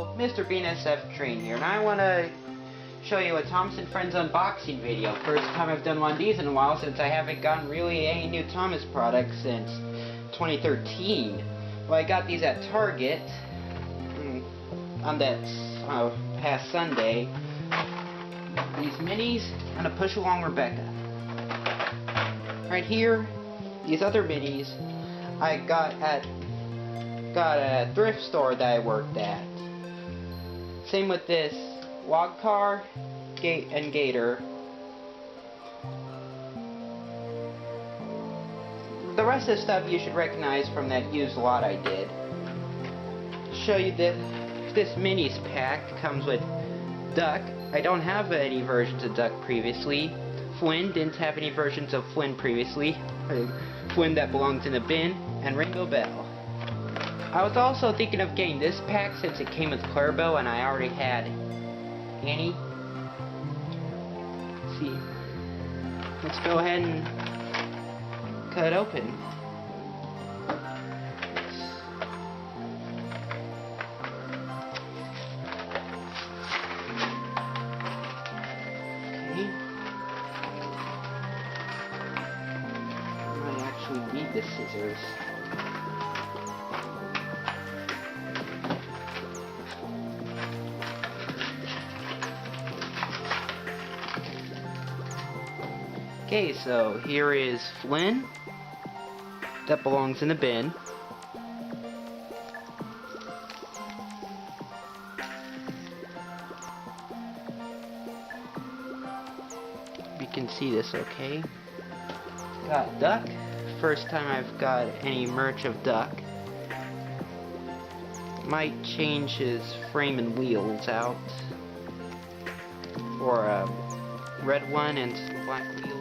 Hello, Mr. Bean SF Train here, and I want to show you a Thomas & Friends unboxing video. First time I've done one of these in a while, since I haven't gotten really any new Thomas products since 2013. Well, I got these at Target on that past Sunday. These minis and a Push Along Rebecca. Right here, these other minis I got at a thrift store that I worked at. Same with this log car and gator. The rest of the stuff you should recognize from that used lot I did. Show you this minis pack comes with Duck. I don't have any versions of Duck previously. Flynn didn't have any versions of Flynn previously. Flynn that belongs in a bin, and Rainbow Bell. I was also thinking of getting this pack since it came with Clarabelle and I already had Annie. Let's see. Let's go ahead and cut it open. Okay. I might actually need the scissors. Okay, so here is Flynn, that belongs in the bin. You can see this okay. Got Duck, first time I've got any merch of Duck. Might change his frame and wheels out, or a red one and some black wheels.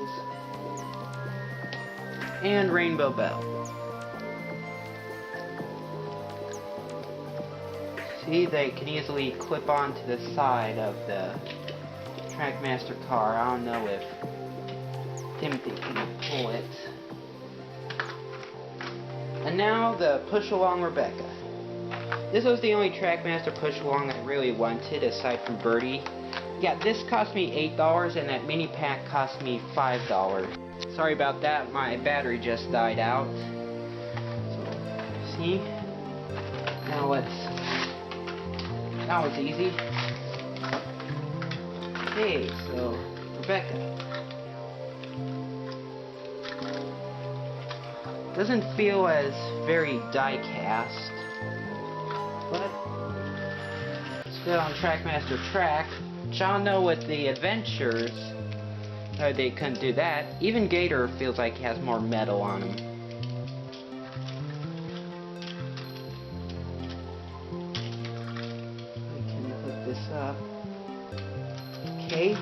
And Rainbow Bell. See, they can easily clip onto the side of the Trackmaster car. I don't know if Timothy can pull it. And now the Push Along Rebecca. This was the only Trackmaster Push Along I really wanted aside from Birdie. Yeah, this cost me $8 and that mini pack cost me $5. Sorry about that, my battery just died out. So, see? Now that was easy. Okay, so, Rebecca. Doesn't feel as very die-cast, but it's good on Trackmaster Track. Which I don't know with the Adventures, they couldn't do that. Even Gator feels like he has more metal on him. We can hook this up. Okay.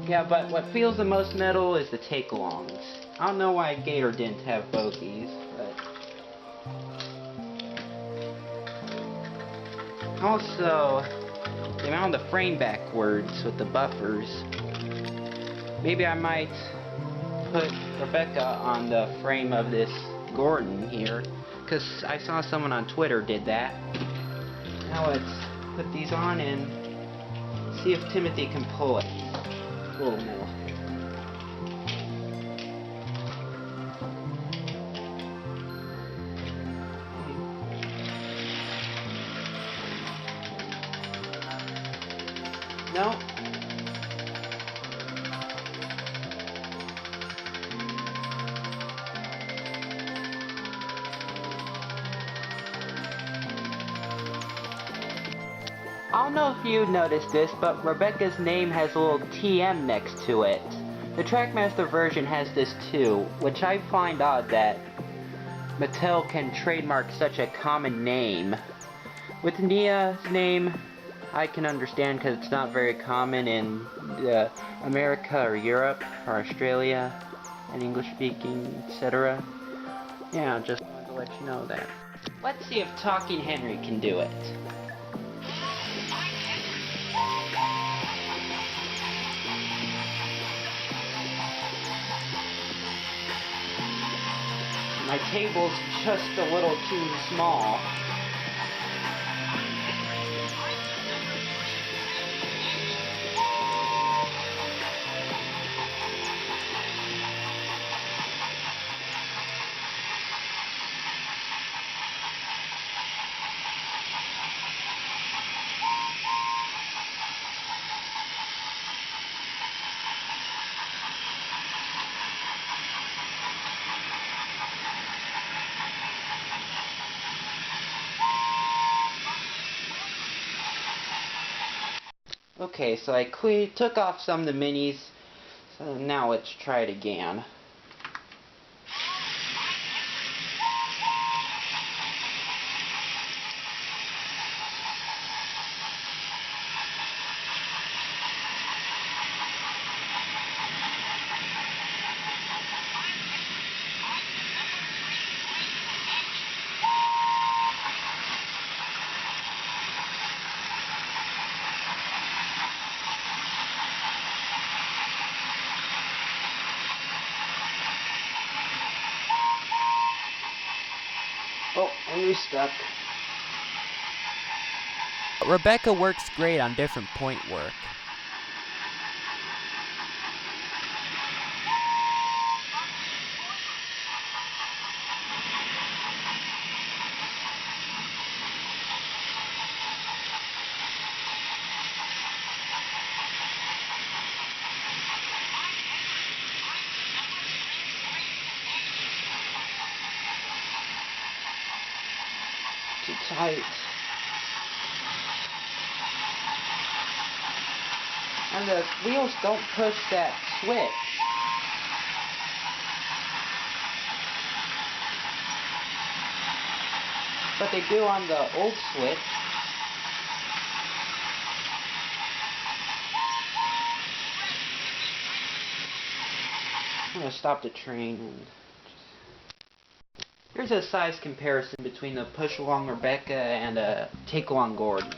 Yeah, but what feels the most metal is the take-alongs. I don't know why Gator didn't have both these, but... Also, they mounted the frame backwards with the buffers. Maybe I might put Rebecca on the frame of this Gordon here, because I saw someone on Twitter did that. Now let's put these on and see if Timothy can pull it. A little more. No. I don't know if you noticed this, but Rebecca's name has a little TM next to it. The Trackmaster version has this too, which I find odd that Mattel can trademark such a common name. With Nia's name, I can understand because it's not very common in America or Europe or Australia and English speaking, etc. Yeah, just wanted to let you know that. Let's see if Talking Henry can do it. my table's just a little too small. Okay, so I took off some of the minis, so now let's try it again. Oh, and you're stuck. Rebecca works great on different point work. Too tight. And the wheels don't push that switch. But they do on the old switch. I'm gonna stop the train and here's a size comparison between the Push Along Rebecca and a Take Along Gordon.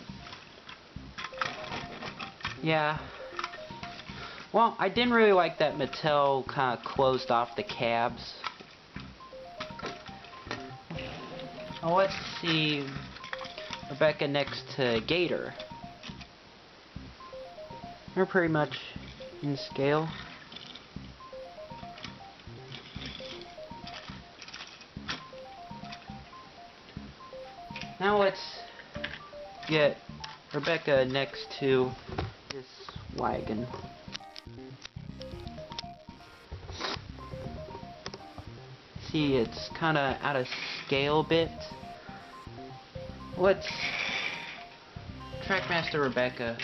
Yeah. Well, I didn't really like that Mattel kind of closed off the cabs. Well, let's see Rebecca next to Gator. They're pretty much in scale. Now let's get Rebecca next to this wagon. See, it's kind of out of scale a bit. Let's Trackmaster Rebecca.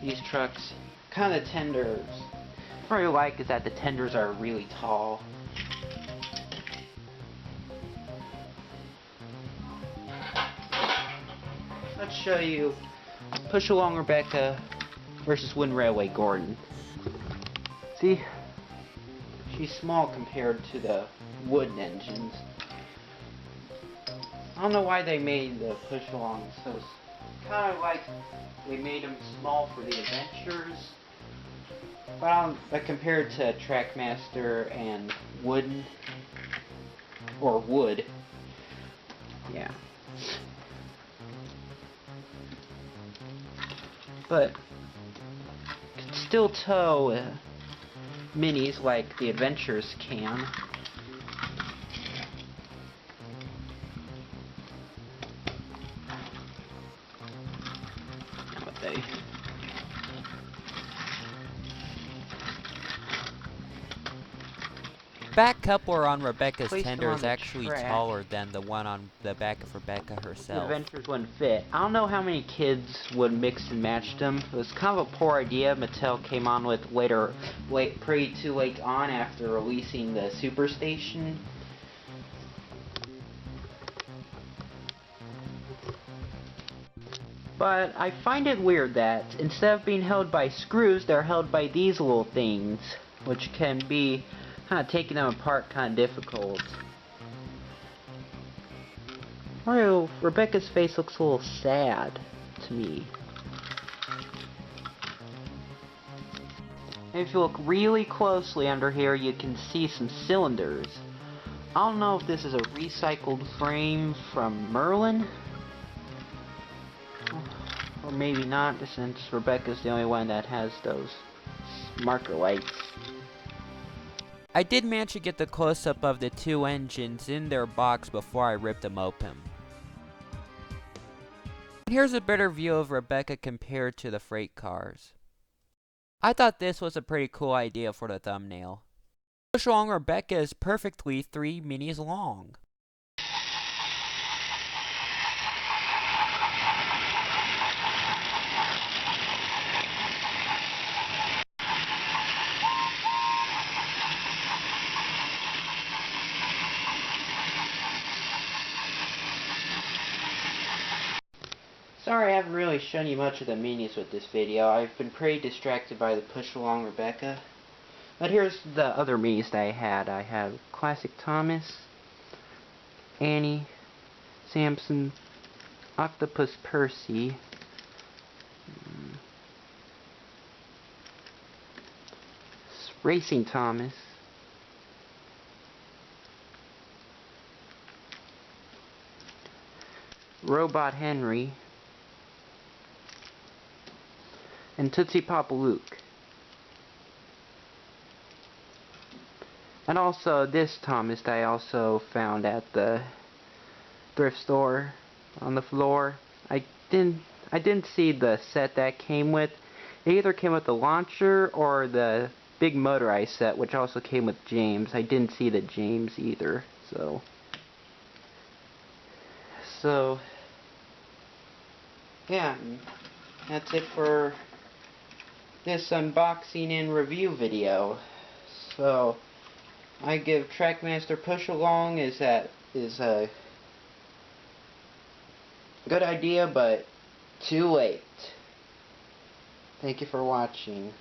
These trucks, kind of tenders. What I really like is that the tenders are really tall. Let's show you Push Along Rebecca versus Wooden Railway Gordon. See? She's small compared to the wooden engines. I don't know why they made the Push Along so kind of like they made them small for the adventures. But compared to Trackmaster and Wooden or Wood, yeah. But can still tow minis like the Adventures can. But they Back coupler on Rebecca's Place them tender on is the actually track. taller than the one on the back of Rebecca the herself. Adventures wouldn't fit. I don't know how many kids would mix and match them. It was kind of a poor idea Mattel came on with pretty too late on after releasing the Superstation. But I find it weird that instead of being held by screws, they're held by these little things, which can be kind of taking them apart kind of difficult. Although Rebecca's face looks a little sad to me. If you look really closely under here, you can see some cylinders. I don't know if this is a recycled frame from Merlin, or maybe not, since Rebecca's the only one that has those marker lights. I did manage to get the close-up of the two engines in their box before I ripped them open. Here's a better view of Rebecca compared to the freight cars. I thought this was a pretty cool idea for the thumbnail. Push Along Rebecca is perfectly 3 minis long. Sorry I haven't really shown you much of the minis with this video. I've been pretty distracted by the Push Along Rebecca. But here's the other minis that I had. I have Classic Thomas, Annie, Samson, Octopus Percy, Racing Thomas, Robot Henry, and Tootsie Pop Luke. And also this Thomas that I also found at the thrift store on the floor. I didn't see the set that came with. It either came with the launcher or the big motorized set, which also came with James. I didn't see the James either, so yeah, that's it for this unboxing and review video. So I give Trackmaster Push Along is a good idea, but too late. Thank you for watching.